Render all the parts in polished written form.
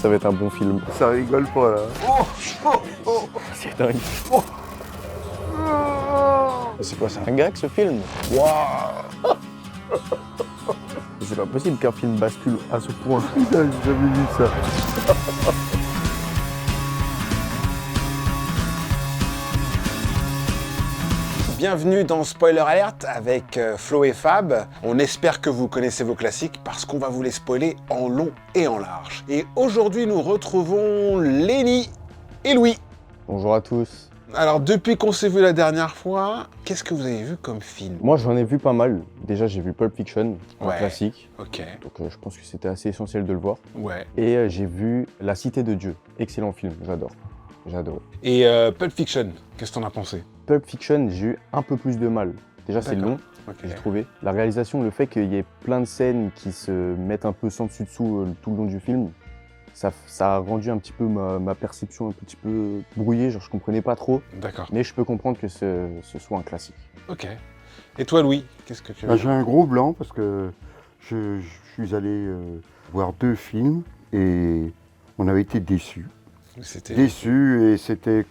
Ça va être un bon film. Ça rigole pas là. C'est dingue. C'est quoi, c'est un gag ce film? Waouh. C'est pas possible qu'un film bascule à ce point. Putain, j'ai jamais vu ça. Bienvenue dans Spoiler Alert avec Flo et Fab. On espère que vous connaissez vos classiques parce qu'on va vous les spoiler en long et en large. Et aujourd'hui, nous retrouvons Lenny et Louis. Bonjour à tous. Alors, depuis qu'on s'est vu la dernière fois, qu'est-ce que vous avez vu comme film? Moi j'en ai vu pas mal. Déjà j'ai vu Pulp Fiction, un Ouais. classique. Ok, Donc je pense que c'était assez essentiel de le voir. ouais. Et j'ai vu La Cité de Dieu. Excellent film, j'adore. J'adore. Et Pulp Fiction, qu'est-ce que t'en as pensé? Pulp Fiction, j'ai eu un peu plus de mal. Déjà c'est D'accord. long, Ok. j'ai trouvé. La réalisation, le fait qu'il y ait plein de scènes qui se mettent un peu sans dessus dessous tout le long du film, ça a rendu un petit peu ma perception un petit peu brouillée, genre je comprenais pas trop. D'accord, Mais je peux comprendre que ce soit un classique. ok. Et toi, Louis, qu'est-ce que tu as Bah, vu? j'ai un gros blanc parce que je suis allé voir 2 films et on avait été déçus. C'était... Déçus et c'était...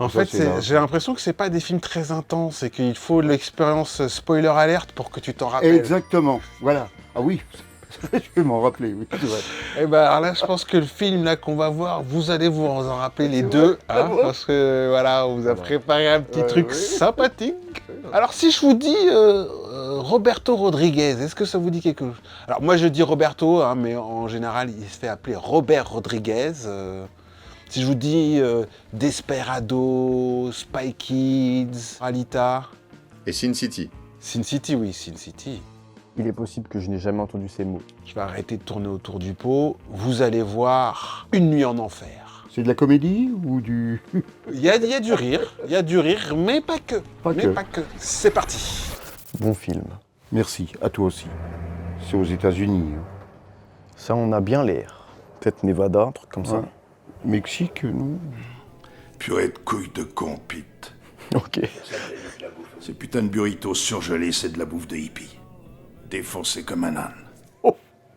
En Ça, fait, c'est là. j'ai l'impression que c'est pas des films très intenses et qu'il faut l'expérience spoiler alerte pour que tu t'en rappelles. Exactement, voilà. Ah oui, je vais m'en rappeler, oui, c'est vrai. Et ben alors là, je pense que le film là qu'on va voir, vous allez vous en rappeler les deux, hein, parce que voilà, on vous a préparé un petit truc oui. sympathique. Alors si je vous dis Roberto Rodriguez, est-ce que ça vous dit quelque chose? Alors moi je dis Roberto, hein, mais en général il se fait appeler Robert Rodriguez. Si je vous dis Desperado, Spy Kids, Alita, Et Sin City. Sin City, oui, Sin City. Il est possible que je n'ai jamais entendu ces mots. Je vais arrêter de tourner autour du pot. Vous allez voir Une nuit en enfer. C'est de la comédie ou du... Il y a du rire, mais pas que. Pas que. C'est parti. Bon film. Merci, à toi aussi. C'est aux États-Unis. Hein. Ça, on a bien l'air. Peut-être Nevada, un truc comme ça. Ouais. Mexique, non? Purée de couilles de con, Pete. Ok. Ces putains de burritos surgelés, c'est de la bouffe de hippie. Défoncé comme un âne. Oh.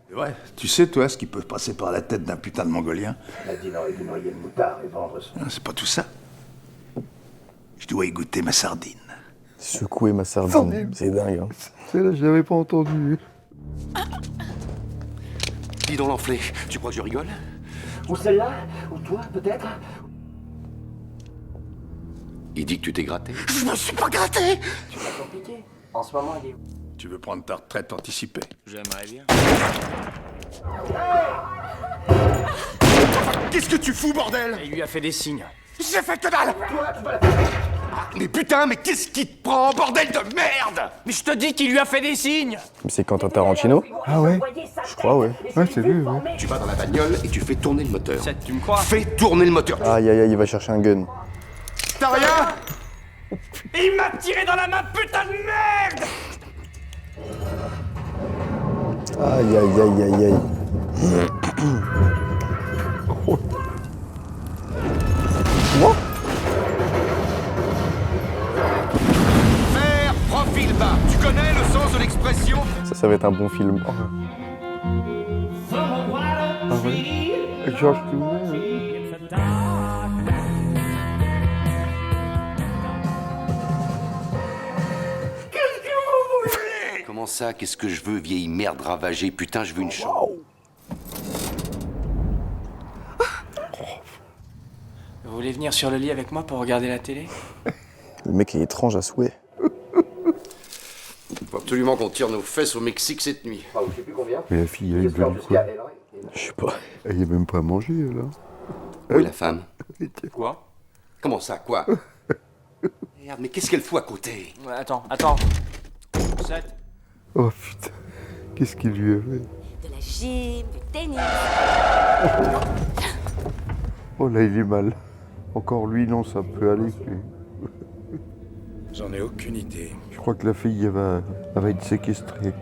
C'est vrai. Tu sais, toi, ce qui peut passer par la tête d'un putain de mongolien? Nadine aurait dû noyer le moutard et vendre son... Ah, c'est pas tout ça. Je dois y goûter ma sardine. Secouer ma sardine, c'est dingue. Hein. Celle-là, je l'avais pas entendu. Dis donc l'enflé, tu crois que je rigole? Ou celle-là? Ou toi, peut-être? Il dit que tu t'es gratté. Je me suis pas gratté! Tu m'as compliqué. En ce moment, il est... Tu veux prendre ta retraite anticipée? J'aimerais bien. Qu'est-ce que tu fous, bordel? Il lui a fait des signes. J'ai fait que dalle! Ah, mais putain, mais qu'est-ce qui te prend, bordel de merde? Mais je te dis qu'il lui a fait des signes! C'est Quentin Tarantino? Ah ouais? Je crois, ouais. Ouais, c'est lui, ouais. Tu vas dans la bagnole et tu fais tourner le moteur. Tu me crois? Fais tourner le moteur. Aïe aïe aïe, il va chercher un gun. T'as rien? Il m'a tiré dans la main, putain de merde! Aïe aïe aïe aïe aïe. Faire profil bas. Tu connais le sens de l'expression? Ça va être un bon film. Ah ouais? Avec George Clooney, hein. Comment ça? Qu'est-ce que je veux, vieille merde ravagée? Putain, je veux une chambre. Vous voulez venir sur le lit avec moi pour regarder la télé? Le mec est étrange à souhait. Faut absolument qu'on tire nos fesses au Mexique cette nuit. Mais la fille, elle est venue quoi? Je sais pas. Elle y a même pas à manger, là. Où est la femme? Quoi? Comment ça, quoi? Merde, mais qu'est-ce qu'elle fout à côté? Ouais, attends. 7. Oh putain, qu'est-ce qu'il lui a fait? De la gym, du tennis. Oh là, il est mal. Encore lui, non, ça peut aller. J'en ai aucune idée. Je crois que la fille, elle va être séquestrée.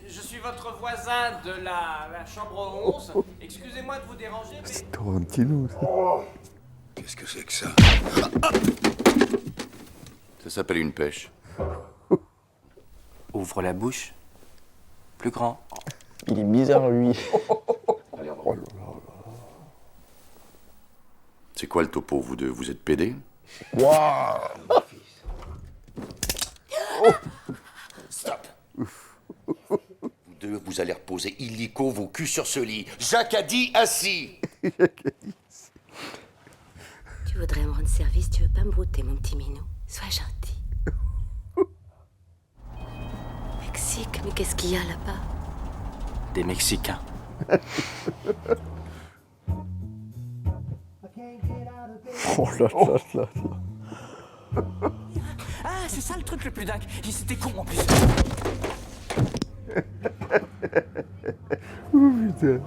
Je suis votre voisin de la chambre 11. Excusez-moi de vous déranger, mais... C'est Tarantino, ça. Qu'est-ce que c'est que ça? Ça s'appelle une pêche. Ouvre la bouche. Plus grand. Il est bizarre, lui. C'est quoi le topo, vous deux? Vous êtes pédés? Waouh. Stop. Vous deux, vous allez reposer illico vos culs sur ce lit. Jacques a dit assis. Tu voudrais me rendre service, tu veux pas me brouter, mon petit minou. Sois gentil. Mexique, mais qu'est-ce qu'il y a là-bas? Des Mexicains. Oh là là là là. Ah, c'est ça le truc le plus dingue. C'était con en plus. Oh putain.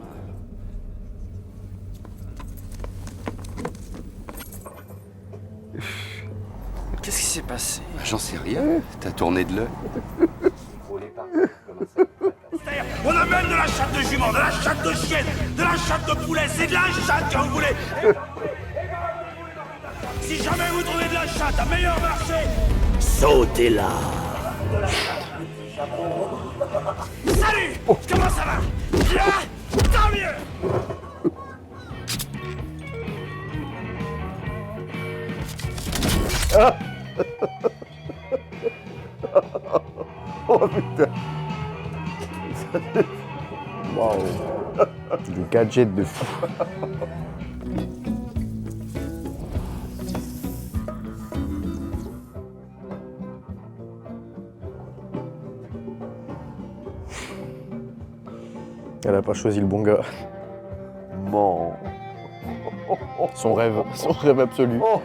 Qu'est-ce qui s'est passé? J'en sais rien. T'as tourné de l'œil. On amène de la chatte de jument, de la chatte de chienne, de la chatte de poulet, c'est de la chatte que vous voulez. Si jamais vous trouvez de la chatte à meilleur marché, sautez-la. Salut, comment ça va? Bien, tant mieux. Oh putain. Waouh. Le gadget de fou. Elle a pas choisi le bon gars. Bon. Son rêve absolu. Oh,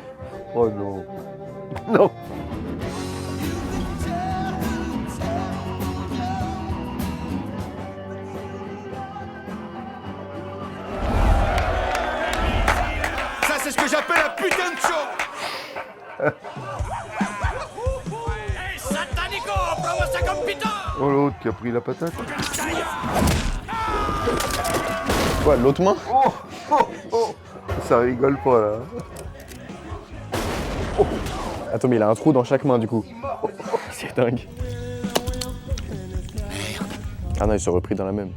oh non. Non. Ça c'est ce que j'appelle un putain de show. Hey satanico, prends-moi ça comme piton. Oh l'autre qui a pris la patate. Quoi, l'autre main? Oh, oh, oh. Ça rigole pas là. Attends, mais il a un trou dans chaque main du coup. C'est dingue. Ah non, il s'est repris dans la même.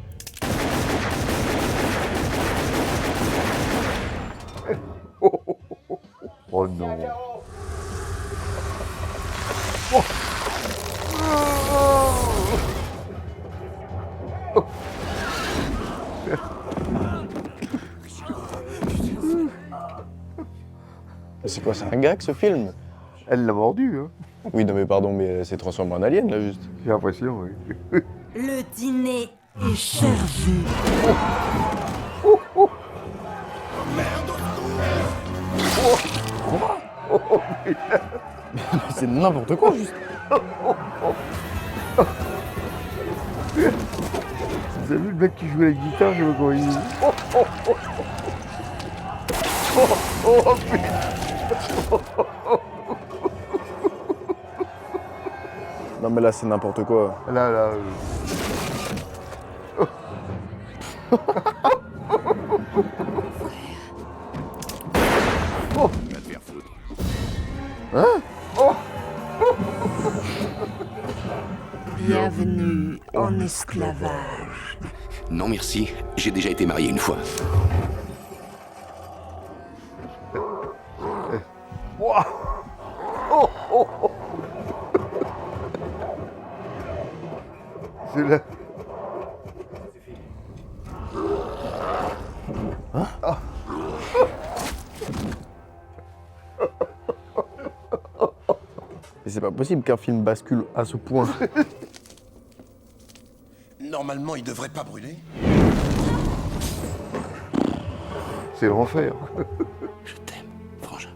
Oh non. C'est quoi, c'est un gag ce film? Elle l'a mordu, hein. Oui, non mais pardon, mais elle s'est transformée en alien là juste. J'ai l'impression, oui. Le dîner est servi. C'est n'importe quoi juste. Vous avez vu le mec qui jouait la guitare, je me crois. Oh putain. Non mais là c'est n'importe quoi. Là. Va te faire foutre. Hein? Bienvenue en esclavage. Non merci, j'ai déjà été marié une fois. C'est là. Mais c'est pas possible qu'un film bascule à ce point. Normalement, il devrait pas brûler. C'est l'enfer. Je t'aime, frangin.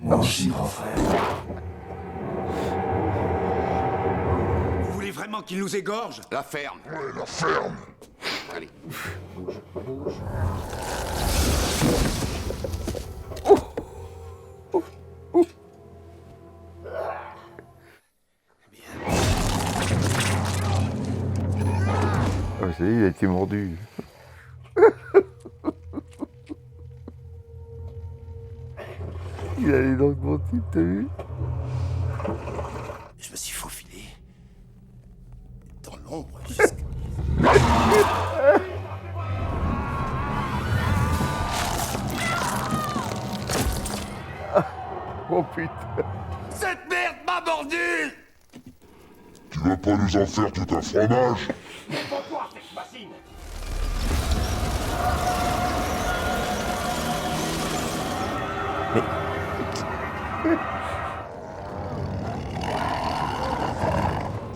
Mon petit grand frère. Vous voulez vraiment qu'il nous égorge? La ferme. Ouais, la ferme. Allez. Ah, ça y est, il a été mordu. Il a les dents de mon type, t'as vu? Je me suis faufilé dans l'ombre. Oh putain. Cette merde m'a mordu! Tu vas pas nous en faire tout un fromage?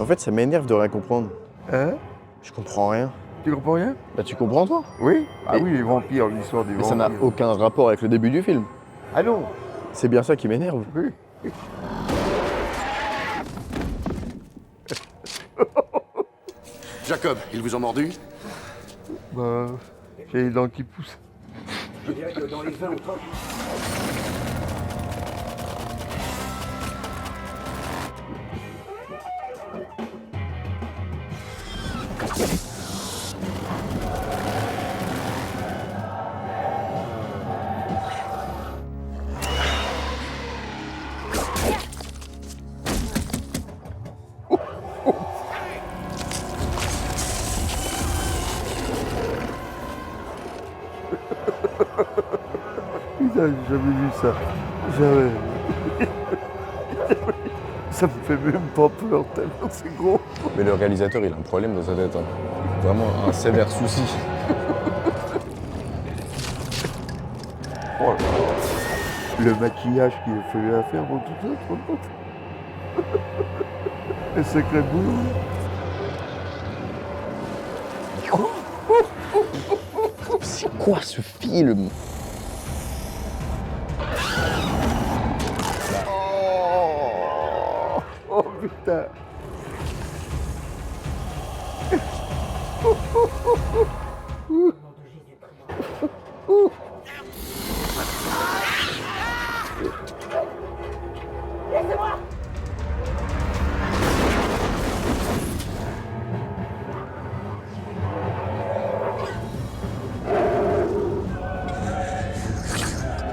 En fait, ça m'énerve de rien comprendre. Hein? Je comprends rien. Tu comprends rien? Bah, tu comprends, toi? Oui? Ah Mais- oui, les vampires, l'histoire des Mais vampires. ça n'a aucun rapport avec le début du film. Ah non? C'est bien ça qui m'énerve. Oui. Jacob, ils vous ont mordu? Bah, j'ai les dents qui poussent. Putain, j'ai jamais vu ça. Jamais. Ça me fait même pas peur tellement c'est gros. Mais le réalisateur, il a un problème dans sa tête. Hein. Vraiment un sévère souci. Oh là là. Le maquillage qu'il a fallu à faire pour tout ça, tu te rends compte? Le secret boulot. C'est quoi ce film? Oh putain.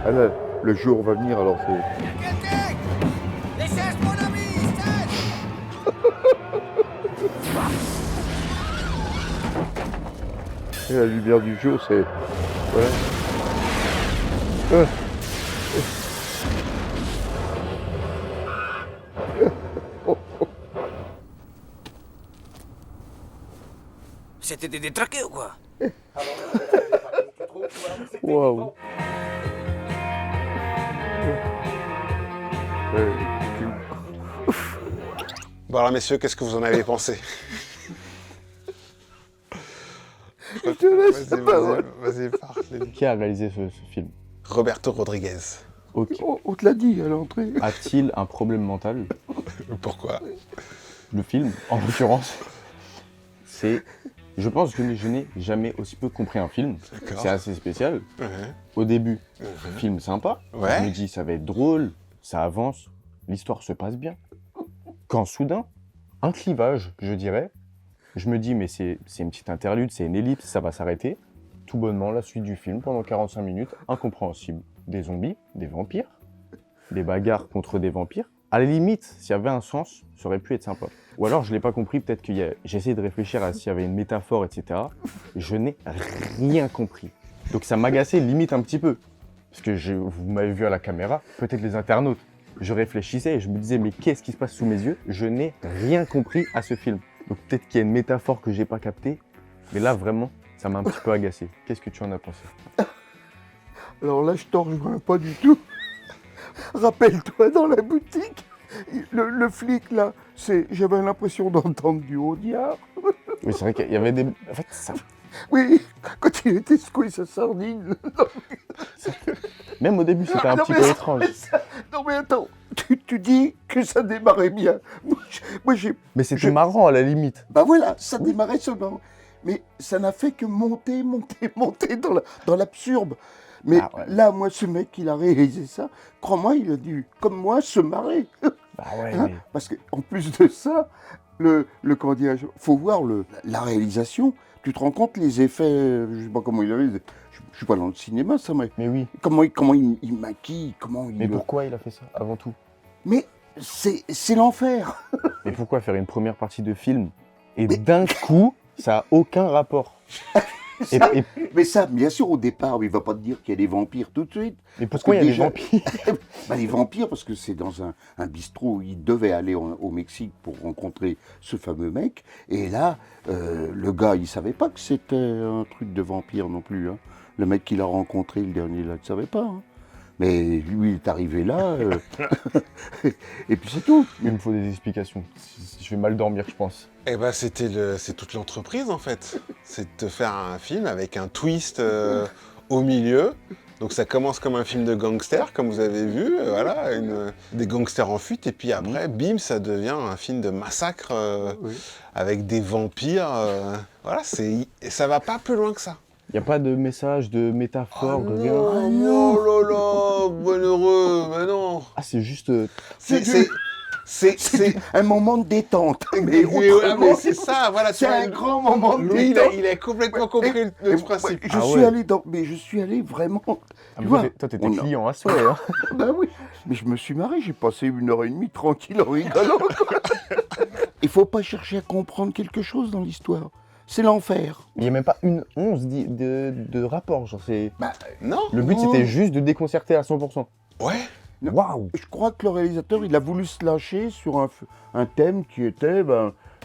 Ah là, le jour va venir alors c'est... Laissez mon ami, Et la lumière du jour, c'est... Voilà. C'était des détraqués ou quoi? Waouh. Bon alors messieurs, qu'est-ce que vous en avez pensé? Je te laisse la Vas-y, parole. vas-y, parle. Qui a réalisé ce film? Roberto Rodriguez. Ok. On te l'a dit à l'entrée. A-t-il un problème mental? Pourquoi? Le film, en l'occurrence, c'est... Je pense que je n'ai jamais aussi peu compris un film. D'accord. C'est assez spécial. Ouais. Au début, film sympa. Ouais. Je me dis, ça va être drôle, ça avance, l'histoire se passe bien. Quand soudain, un clivage, je dirais, je me dis, mais c'est une petite interlude, c'est une ellipse, ça va s'arrêter. Tout bonnement, la suite du film, pendant 45 minutes, incompréhensible. Des zombies, des vampires, des bagarres contre des vampires. À la limite, s'il y avait un sens, ça aurait pu être sympa. Ou alors, je l'ai pas compris, peut-être que j'ai essayé de réfléchir à s'il y avait une métaphore, etc. Je n'ai rien compris. Donc ça m'agaçait limite un petit peu. Parce que vous m'avez vu à la caméra, peut-être les internautes. Je réfléchissais et je me disais, mais qu'est-ce qui se passe sous mes yeux? Je n'ai rien compris à ce film. Donc peut-être qu'il y a une métaphore que j'ai pas captée. Mais là, vraiment, ça m'a un petit peu agacé. Qu'est-ce que tu en as pensé? Alors là, je t'en rejoins pas du tout. Rappelle-toi dans la boutique, le flic là, j'avais l'impression d'entendre du Audiard. Oui, c'est vrai qu'il y avait des... En fait, ça... Oui, quand il était secoué sa sardine. Même au début, c'était un petit peu étrange. Non mais attends, tu dis que ça démarrait bien. Moi, j'ai... Mais c'était marrant à la limite. Bah voilà, ça démarrait seulement. Mais ça n'a fait que monter dans l'absurde. Mais là, moi, ce mec, il a réalisé ça. Crois-moi, il a dû, comme moi, se marrer. Bah ouais, Hein, mais... Parce qu'en plus de ça, comment dirais-je, faut voir la réalisation. Tu te rends compte les effets, je sais pas comment il avait, je suis pas dans le cinéma, ça, mais oui. Comment il maquille, comment il... Mais pourquoi il a fait ça, avant tout? Mais c'est l'enfer. Mais pourquoi faire une première partie de film Et d'un coup, ça n'a aucun rapport. Mais ça, bien sûr, au départ, il ne va pas te dire qu'il y a des vampires tout de suite. Mais pourquoi il y a des vampires? Les vampires, parce que c'est dans un bistrot où il devait aller au Mexique pour rencontrer ce fameux mec. Et là, le gars, il ne savait pas que c'était un truc de vampire non plus. Hein. Le mec qu'il a rencontré, le dernier, là, il ne savait pas. Hein. Mais lui, il est arrivé là, et puis c'est tout. Il me faut des explications. Je vais mal dormir, je pense. Eh ben, c'est toute l'entreprise, en fait. C'est de te faire un film avec un twist au milieu. Donc ça commence comme un film de gangsters, comme vous avez vu, voilà, des gangsters en fuite, et puis après, bim, ça devient un film de massacre avec des vampires. Voilà, ça va pas plus loin que ça. Il n'y a pas de message, de métaphore, de rien. Oh là là, malheureux, mais non. Ah, c'est juste... C'est un moment de détente. Mais c'est ça, voilà. C'est un grand moment de Lui, détente. il a complètement compris le principe. Je suis allé vraiment... toi, t'étais client à soi, hein. Ben oui, mais je me suis marré, j'ai passé 1h30 tranquille en rigolant. Il faut pas chercher à comprendre quelque chose dans l'histoire. C'est l'enfer. Il n'y a même pas une once de rapport, genre c'est... non. Le but, c'était juste de déconcerter à 100%. Ouais. Waouh. Je crois que le réalisateur, il a voulu se lâcher sur un thème qui était...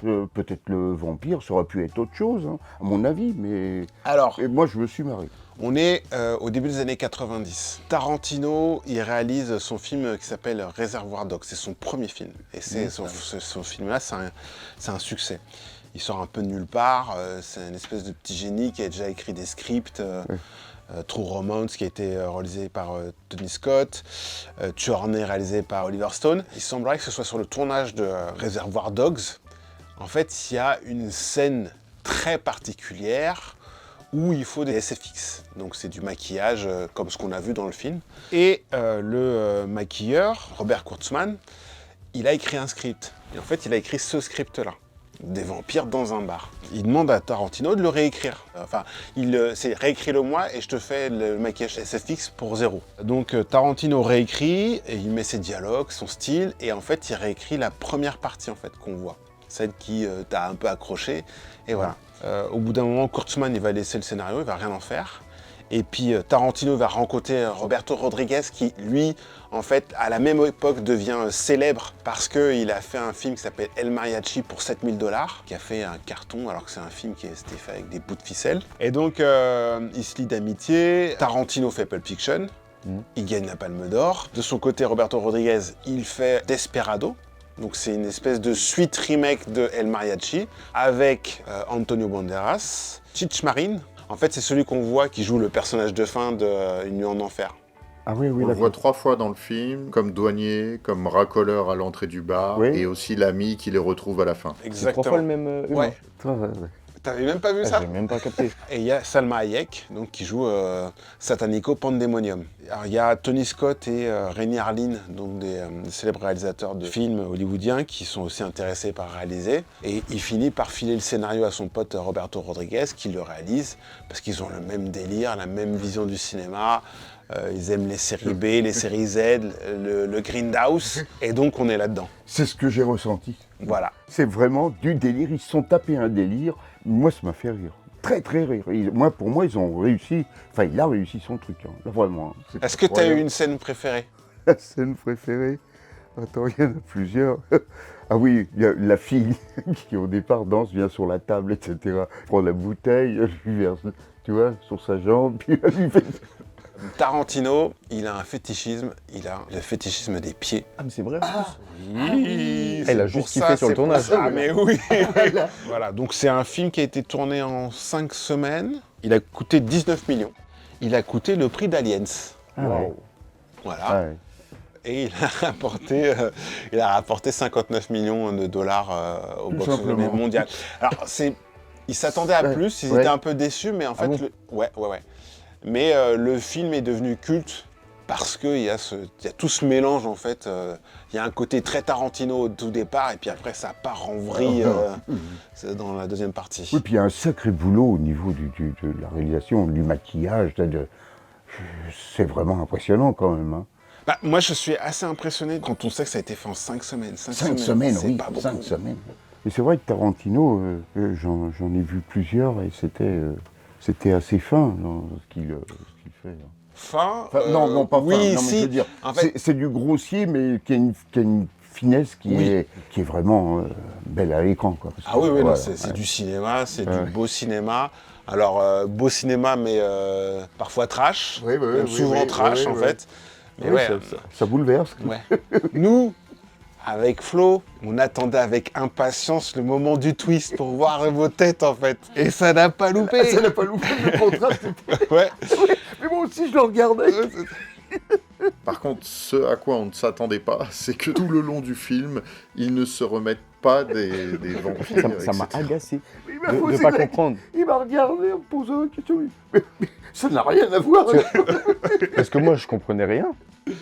peut-être le vampire, ça aurait pu être autre chose, hein, à mon avis, mais... Alors... Et moi, je me suis marré. On est au début des années 90. Tarantino, il réalise son film qui s'appelle Reservoir Dogs. C'est son premier film. Et ce film-là, c'est un succès. Il sort un peu de nulle part. C'est une espèce de petit génie qui a déjà écrit des scripts. True Romance, qui a été réalisé par Tony Scott. Tuornay, réalisé par Oliver Stone. Il semblerait que ce soit sur le tournage de Reservoir Dogs. En fait, il y a une scène très particulière où il faut des SFX. Donc c'est du maquillage comme ce qu'on a vu dans le film. Et le maquilleur, Robert Kurtzman, il a écrit un script. Et en fait, il a écrit ce script-là. Des vampires dans un bar. Il demande à Tarantino de le réécrire. Enfin, c'est réécris-le moi et je te fais le maquillage SFX pour 0. Donc Tarantino réécrit, et il met ses dialogues, son style, et en fait, il réécrit la première partie en fait qu'on voit. Celle qui t'a un peu accroché, et voilà. Au bout d'un moment, Kurtzman, il va laisser le scénario, il va rien en faire. Et puis Tarantino va rencontrer Roberto Rodriguez qui, lui, en fait, à la même époque, devient célèbre parce qu'il a fait un film qui s'appelle El Mariachi pour $7 000, qui a fait un carton alors que c'est un film qui s'était fait avec des bouts de ficelle. Et donc, il se lie d'amitié. Tarantino fait Pulp Fiction. Il gagne la Palme d'Or. De son côté, Roberto Rodriguez, il fait Desperado. Donc c'est une espèce de suite remake de El Mariachi avec Antonio Banderas, Cheech Marin. En fait, c'est celui qu'on voit qui joue le personnage de fin de Une nuit en enfer. Ah oui, On le voit 3 fois dans le film, comme douanier, comme racoleur à l'entrée du bar, et aussi l'ami qui les retrouve à la fin. Exactement. C'est 3 fois le même humain. Ouais. T'avais même pas vu ça? J'ai même pas capté. Et il y a Salma Hayek, donc, qui joue Satanico Pandemonium. Alors il y a Tony Scott et Renny Harlin, donc des célèbres réalisateurs de films hollywoodiens qui sont aussi intéressés par réaliser. Et il finit par filer le scénario à son pote Roberto Rodriguez qui le réalise parce qu'ils ont le même délire, la même vision du cinéma. Ils aiment les séries B, les séries Z, le Grindhouse, et donc on est là-dedans. C'est ce que j'ai ressenti. Voilà. C'est vraiment du délire, ils se sont tapés un délire. Moi, ça m'a fait rire. Très, très rire. Pour moi, ils ont réussi. Enfin, il a réussi son truc, hein. Là, vraiment. Est-ce que tu as eu une scène préférée? La scène préférée? Attends, il y en a plusieurs. Ah oui, il y a la fille qui, au départ, danse, vient sur la table, etc. Prend la bouteille, lui verse, tu vois, sur sa jambe, puis elle lui fait... Tarantino, il a un fétichisme, il a le fétichisme des pieds. Ah, mais c'est vrai, oui. Elle a juste kiffé sur le tournage. Ah, mais oui. Voilà, donc c'est un film qui a été tourné en 5 semaines. Il a coûté 19 millions. Il a coûté le prix d'Aliens. Ah, ouais. Voilà. Ah, ouais. Et il a rapporté 59 millions de dollars au box-office mondial. Alors, ils s'attendaient à plus, ils étaient un peu déçus, mais en fait, ouais. Mais le film est devenu culte parce qu'il y a tout ce mélange, en fait. Il y a un côté très Tarantino au tout départ, et puis après, ça part en vrille dans la deuxième partie. Oui, puis il y a un sacré boulot au niveau de la réalisation, du maquillage. C'est vraiment impressionnant, quand même. Hein. Bah, moi, je suis assez impressionné quand on sait que ça a été fait en 5 semaines. 5 semaines, oui, pas beaucoup. 5 semaines. Et c'est vrai que Tarantino, j'en ai vu plusieurs et c'était assez fin dans ce qu'il fait. Fin Non, pas oui, fin. Non, mais si. je veux dire, En fait- c'est du grossier, mais qui a une finesse qui est vraiment belle à l'écran, quoi. Parce Ah que, oui, non, voilà, c'est du cinéma, c'est Ouais. du beau cinéma. Alors, beau cinéma, mais parfois trash, même souvent trash, en fait. Mais Oui, ouais, ça bouleverse. ouais. Nous, avec Flo, on attendait avec impatience le moment du twist pour voir vos têtes, en fait. Et ça n'a pas loupé. Ça n'a pas loupé, le contraste. Ouais. Mais moi aussi, je le regardais. Par contre, ce à quoi on ne s'attendait pas, c'est que tout le long du film, ils ne se remettent pas des vampires. Ça m'a etc. agacé Il m'a de posé pas la- comprendre. Il m'a regardé en me posant une question. Mais ça n'a rien à voir. Parce que moi, je comprenais rien.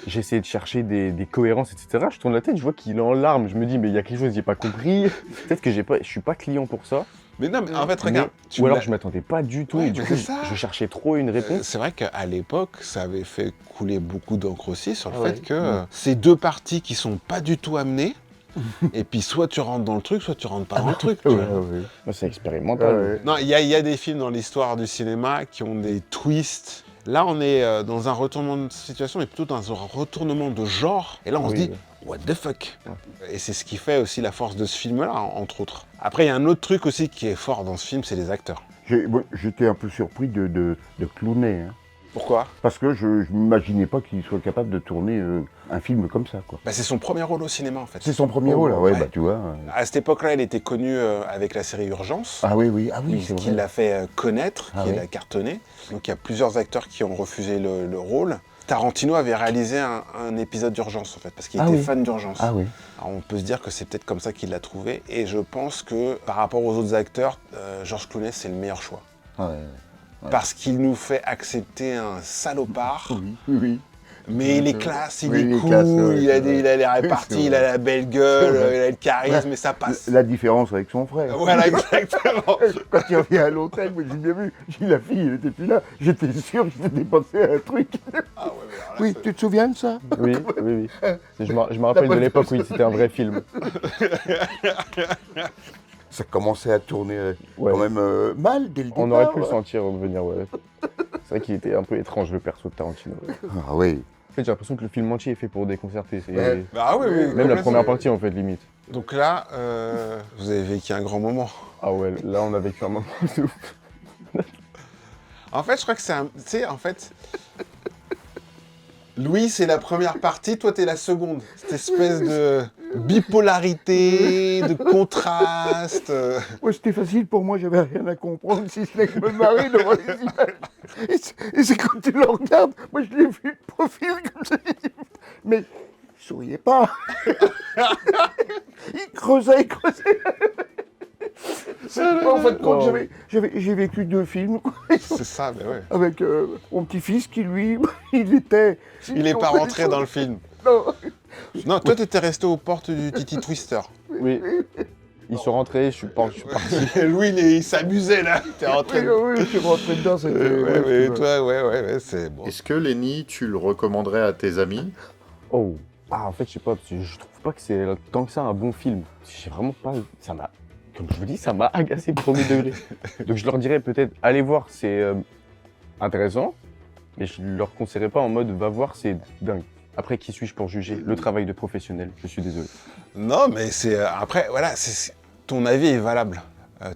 J'essayais de chercher des cohérences, etc. Je tourne la tête, je vois qu'il est en larmes. Je me dis, mais il y a quelque chose que j'ai pas compris. Peut-être que je suis pas client pour ça. Mais non, mais en fait, regarde. Ou alors je m'attendais pas du tout. Ouais, et du mais coup, c'est ça. je cherchais trop une réponse. C'est vrai qu'à l'époque, ça avait fait couler beaucoup d'encre aussi sur le Ah ouais. fait que ces deux parties qui sont pas du tout amenées, et puis soit tu rentres dans le truc, soit tu rentres pas dans le truc. tu vois. Moi, c'est expérimental. Non, il y a des films dans l'histoire du cinéma qui ont des twists. Là, on est dans un retournement de situation, mais plutôt dans un retournement de genre. Et là, on se dit, what the fuck? Et c'est ce qui fait aussi la force de ce film-là, entre autres. Après, il y a un autre truc aussi qui est fort dans ce film, c'est les acteurs. J'étais un peu surpris de clowner. Hein. Pourquoi? Parce que je m'imaginais pas qu'il soit capable de tourner un film comme ça, quoi. Bah, c'est son premier rôle au cinéma, en fait. C'est son premier rôle, là, ouais, bah tu vois. À cette époque-là, il était connu avec la série Urgence. Ah oui, c'est qui vrai. l'a fait connaître, Ah qui oui. l'a cartonné. Donc il y a plusieurs acteurs qui ont refusé le rôle. Tarantino avait réalisé un épisode d'Urgence, en fait, parce qu'il Ah était oui. fan d'Urgence. Ah oui. Alors, on peut se dire que c'est peut-être comme ça qu'il l'a trouvé. Et je pense que par rapport aux autres acteurs, George Clooney, c'est le meilleur choix. Ouais. Parce qu'il nous fait accepter un salopard. Oui. Mais il est classe, il Oui, est il est cool, classe, ouais, il a c'est vrai. les réparties, C'est il a vrai. la belle gueule, C'est vrai. il a le charisme, et ça passe. La différence avec son frère. Voilà, exactement. Quand il revient à l'hôtel, moi j'ai bien vu, la fille, elle était plus là. J'étais sûr que je m'étais passé un truc. Oui, tu te souviens de ça? Oui. Je me rappelle de l'époque où c'était un vrai film. Ça commençait à tourner Ouais. quand même mal dès le départ. On aurait pu le sentir venir, ouais. C'est vrai qu'il était un peu étrange, le perso de Tarantino. Ah oui. En fait, j'ai l'impression que le film entier est fait pour déconcerter. Ouais. Bah oui, Même la première partie, en fait, limite. Donc là, vous avez vécu un grand moment. Ah ouais, là, on a vécu un moment de ouf. En fait, je crois que c'est un... Tu sais, en fait... Louis, c'est la première partie, toi, t'es la seconde. Cette espèce de bipolarité, de contraste. Ouais, c'était facile pour moi, j'avais rien à comprendre, si ce n'est que me marrer devant les images. Et c'est quand tu le regardes, moi je l'ai vu de profil comme ça, j'ai dit, mais il souriait pas. Il creusait. Moi, en fait, quand j'ai vécu 2 films, quoi, C'est ça, mais ouais. avec mon petit-fils qui, lui, il était... Il est pas rentré dans le film. Non. Non, toi, t'étais resté aux portes du Titi Twister. Oui. Ils sont rentrés, je suis parti. Louis, il s'amusait, là. T'es rentré. Oui, je suis rentré dedans, c'était... Ouais, toi, ouais, c'est bon. Est-ce que Lenny, tu le recommanderais à tes amis? Oh. Ah, en fait, je sais pas, parce que je trouve pas que c'est tant que ça un bon film. J'ai vraiment pas... Ça m'a... Comme je vous dis, ça m'a agacé premier degré. Donc je leur dirais peut-être, allez voir, c'est intéressant. Mais je leur conseillerais pas en mode, va voir, c'est dingue. Après, qui suis-je pour juger le travail de professionnel? Je suis désolé. Non, mais c'est... après, voilà, ton avis est valable.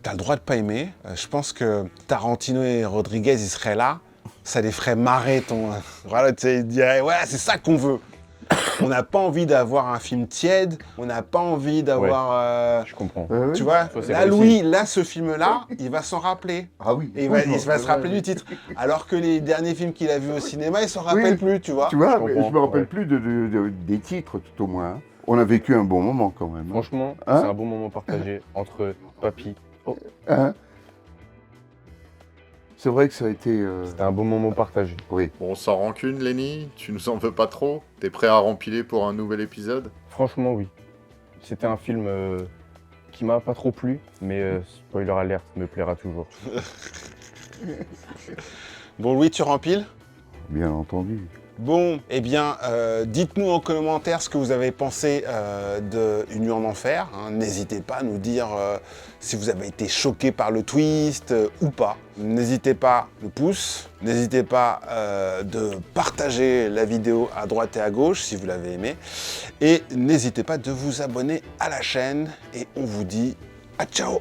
T'as le droit de pas aimer. Je pense que Tarantino et Rodriguez, ils seraient là. Ça les ferait marrer, voilà, tu sais, ils diraient, ouais, c'est ça qu'on veut. On n'a pas envie d'avoir un film tiède, on n'a pas envie d'avoir... Je comprends. Tu vois, là, Louis, là, ce film-là, il va s'en rappeler. Ah oui. Et il va se rappeler du titre. Alors que les derniers films qu'il a vus au cinéma, il s'en rappelle plus, tu vois. Tu vois, Je mais comprends, je me rappelle ouais. plus des titres, tout au moins. Hein. On a vécu un bon moment, quand même. Hein. Franchement, Hein c'est un bon moment partagé entre papy. Oh, Hein. C'est vrai que ça a été... c'était un bon moment partagé. Oui. Bon, sans rancune, Lenny, tu nous en veux pas trop? T'es prêt à rempiler pour un nouvel épisode? Franchement, oui. C'était un film qui m'a pas trop plu, mais spoiler alert, me plaira toujours. Bon, Louis, tu rempiles? Bien entendu. Bon, eh bien, dites-nous en commentaire ce que vous avez pensé de Une nuit en enfer. Hein. N'hésitez pas à nous dire si vous avez été choqué par le twist ou pas. N'hésitez pas le pouce, n'hésitez pas de partager la vidéo à droite et à gauche si vous l'avez aimé. Et n'hésitez pas de vous abonner à la chaîne et on vous dit à ciao.